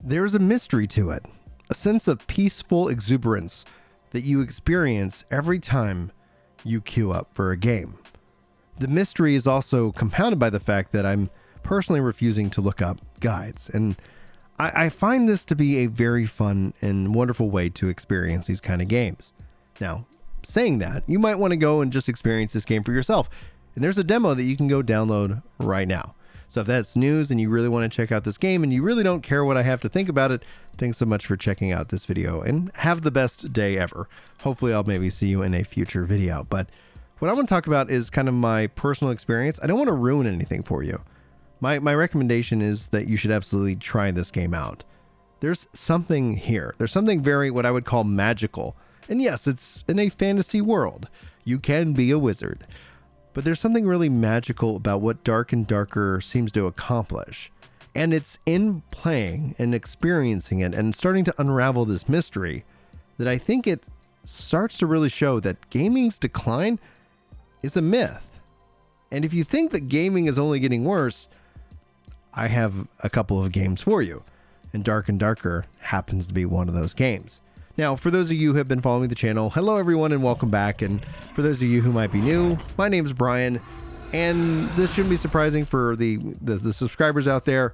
There's a mystery to it, a sense of peaceful exuberance that you experience every time you queue up for a game. The mystery is also compounded by the fact that I'm personally refusing to look up guides, and I find this to be a very fun and wonderful way to experience these kind of games. Now, saying that, you might want to go and just experience this game for yourself, and there's a demo that you can go download right now. So if that's news and you really want to check out this game and you really don't care what I have to think about it, thanks so much for checking out this video and have the best day ever. Hopefully I'll maybe see you in a future video. But what I want to talk about is kind of my personal experience. I don't want to ruin anything for you. My recommendation is that you should absolutely try this game out. There's something here. There's something very what I would call magical. And yes, it's in a fantasy world. You can be a wizard. But there's something really magical about what Dark and Darker seems to accomplish. And it's in playing and experiencing it and starting to unravel this mystery that I think it starts to really show that gaming's decline is a myth. And if you think that gaming is only getting worse, I have a couple of games for you. And Dark and Darker happens to be one of those games. Now, for those of you who have been following the channel, hello everyone and welcome back. And for those of you who might be new, my name is Brian, and this shouldn't be surprising for the subscribers out there.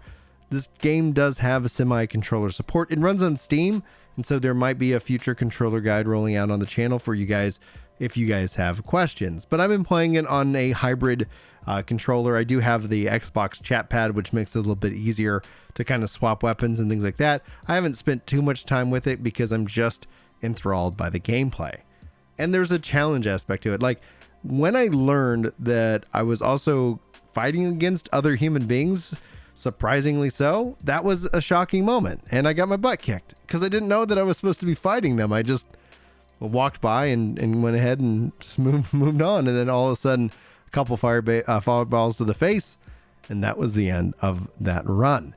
This game does have a semi-controller support. It runs on Steam, and so there might be a future controller guide rolling out on the channel for you guys if you guys have questions. But I've been playing it on a hybrid controller. I do have the Xbox chat pad, which makes it a little bit easier to kind of swap weapons and things like that. I haven't spent too much time with it because I'm just enthralled by the gameplay. And there's a challenge aspect to it. Like when I learned that I was also fighting against other human beings, surprisingly so, that was a shocking moment. And I got my butt kicked because I didn't know that I was supposed to be fighting them. I just walked by and went ahead and just moved on. And then all of a sudden, a couple fireballs to the face, and that was the end of that run.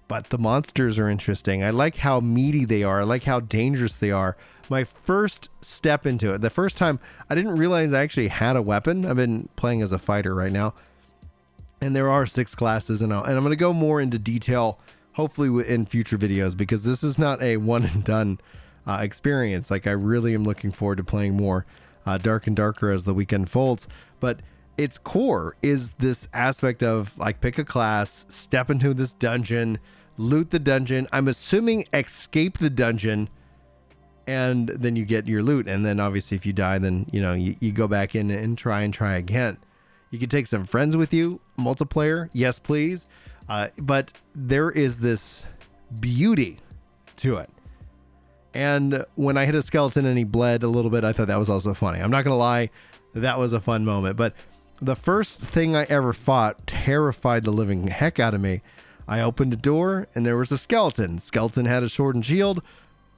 But the monsters are interesting. I like how meaty they are. I like how dangerous they are. My first step into it, the first time, I didn't realize I actually had a weapon. I've been playing as a fighter right now, and there are 6 classes, and I'm going to go more into detail, hopefully in future videos, because this is not a one and done experience. Like I really am looking forward to playing more Dark and Darker as the weekend folds. But its core is this aspect of like pick a class, step into this dungeon, loot the dungeon. I'm assuming escape the dungeon, and then you get your loot. And then obviously if you die, then you go back in and try again. You can take some friends with you, multiplayer, yes please. But there is this beauty to it. And when I hit a skeleton and he bled a little bit, I thought that was also funny. I'm not gonna lie, that was a fun moment. But the first thing I ever fought terrified the living heck out of me. I opened a door and there was a skeleton. Skeleton had a sword and shield.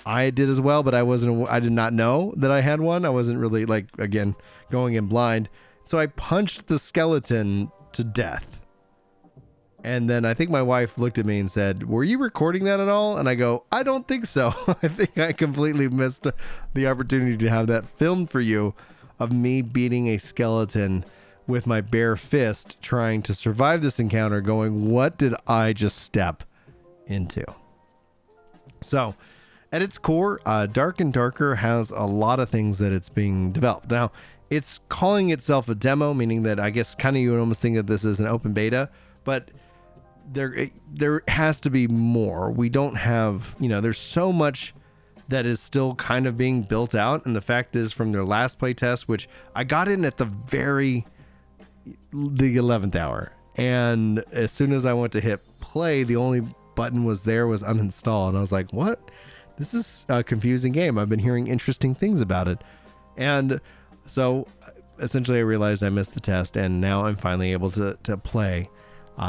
I did as well, but I did not know that I had one. I wasn't really, like, again, going in blind. So I punched the skeleton to death. And then I think my wife looked at me and said, "Were you recording that at all?" And I go, "I don't think so." I think I completely missed the opportunity to have that filmed for you of me beating a skeleton with my bare fist, trying to survive this encounter, going, what did I just step into? So at its core, Dark and Darker has a lot of things that it's being developed. Now, it's calling itself a demo, meaning that I guess kind of you would almost think that this is an open beta, but there has to be more. We don't have, there's so much that is still kind of being built out. And the fact is, from their last playtest, which I got in at the 11th hour. And as soon as I went to hit play, the only button was uninstall. And I was like, what? This is a confusing game. I've been hearing interesting things about it. And so essentially I realized I missed the test, and now I'm finally able to play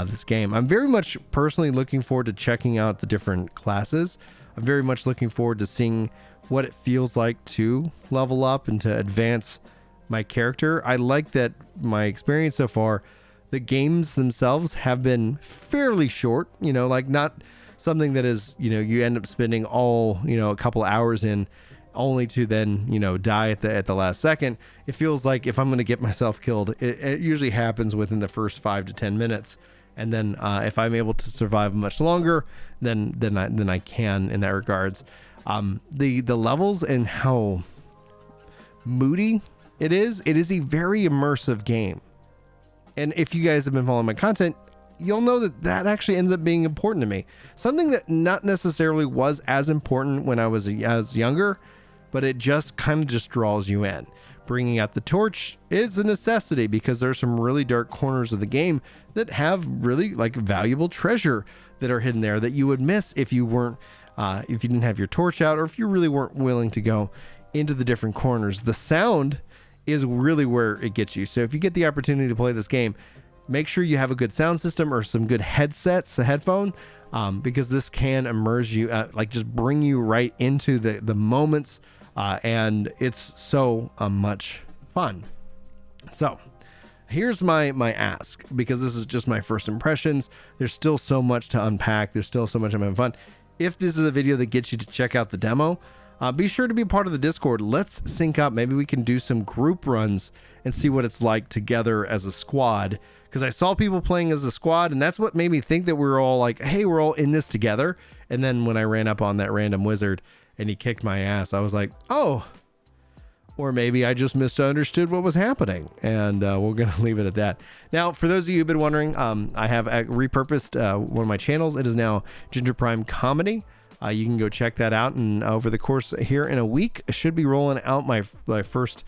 this game. I'm very much personally looking forward to checking out the different classes. I'm very much looking forward to seeing what it feels like to level up and to advance my character. I like that my experience so far, the games themselves have been fairly short, like not something that is, you end up spending all, a couple hours in, only to then, die at the last second. It feels like if I'm going to get myself killed, it usually happens within the first 5 to 10 minutes. And then if I'm able to survive much longer, then I can in that regards. The levels and how moody it is a very immersive game. And if you guys have been following my content, you'll know that actually ends up being important to me. Something that not necessarily was as important when I was as younger, but it just kind of just draws you in. Bringing out the torch is a necessity because there's some really dark corners of the game that have really like valuable treasure that are hidden there that you would miss if you weren't, if you didn't have your torch out, or if you really weren't willing to go into the different corners. The sound is really where it gets you. So if you get the opportunity to play this game, make sure you have a good sound system or some good headsets, a headphone, because this can immerse you, like just bring you right into the moments, and it's so much fun. So here's my ask, because this is just my first impressions. There's still so much to unpack. There's still so much I'm having fun. If this is a video that gets you to check out the demo, be sure to be a part of the Discord. Let's sync up. Maybe we can do some group runs and see what it's like together as a squad. Because I saw people playing as a squad, and that's what made me think that we were all like, hey, we're all in this together. And then when I ran up on that random wizard and he kicked my ass, I was like, oh, or maybe I just misunderstood what was happening. And we're going to leave it at that. Now, for those of you who've been wondering, I have repurposed one of my channels. It is now Ginger Prime Comedy. You can go check that out, and over the course here in a week, I should be rolling out my first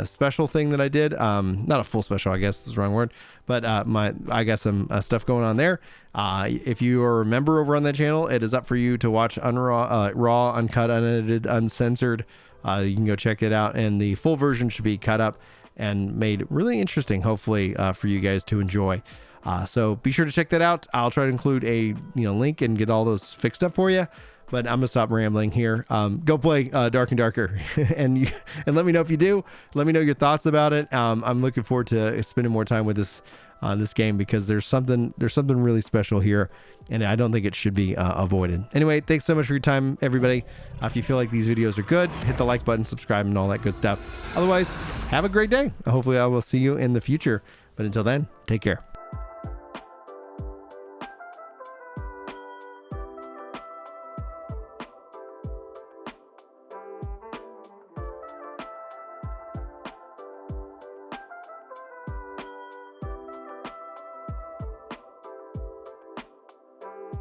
special thing that I did. Not a full special, I guess is the wrong word, but I got some stuff going on there. If you are a member over on that channel, it is up for you to watch raw, uncut, unedited, uncensored. You can go check it out, and the full version should be cut up and made really interesting, hopefully, for you guys to enjoy. So be sure to check that out. I'll try to include a link and get all those fixed up for you. But I'm gonna stop rambling here. Go play Dark and Darker, and let me know if you do. Let me know your thoughts about it. I'm looking forward to spending more time with this game, because there's something really special here, and I don't think it should be avoided. Anyway, thanks so much for your time, everybody. If you feel like these videos are good, hit the like button, subscribe, and all that good stuff. Otherwise, have a great day. Hopefully, I will see you in the future. But until then, take care.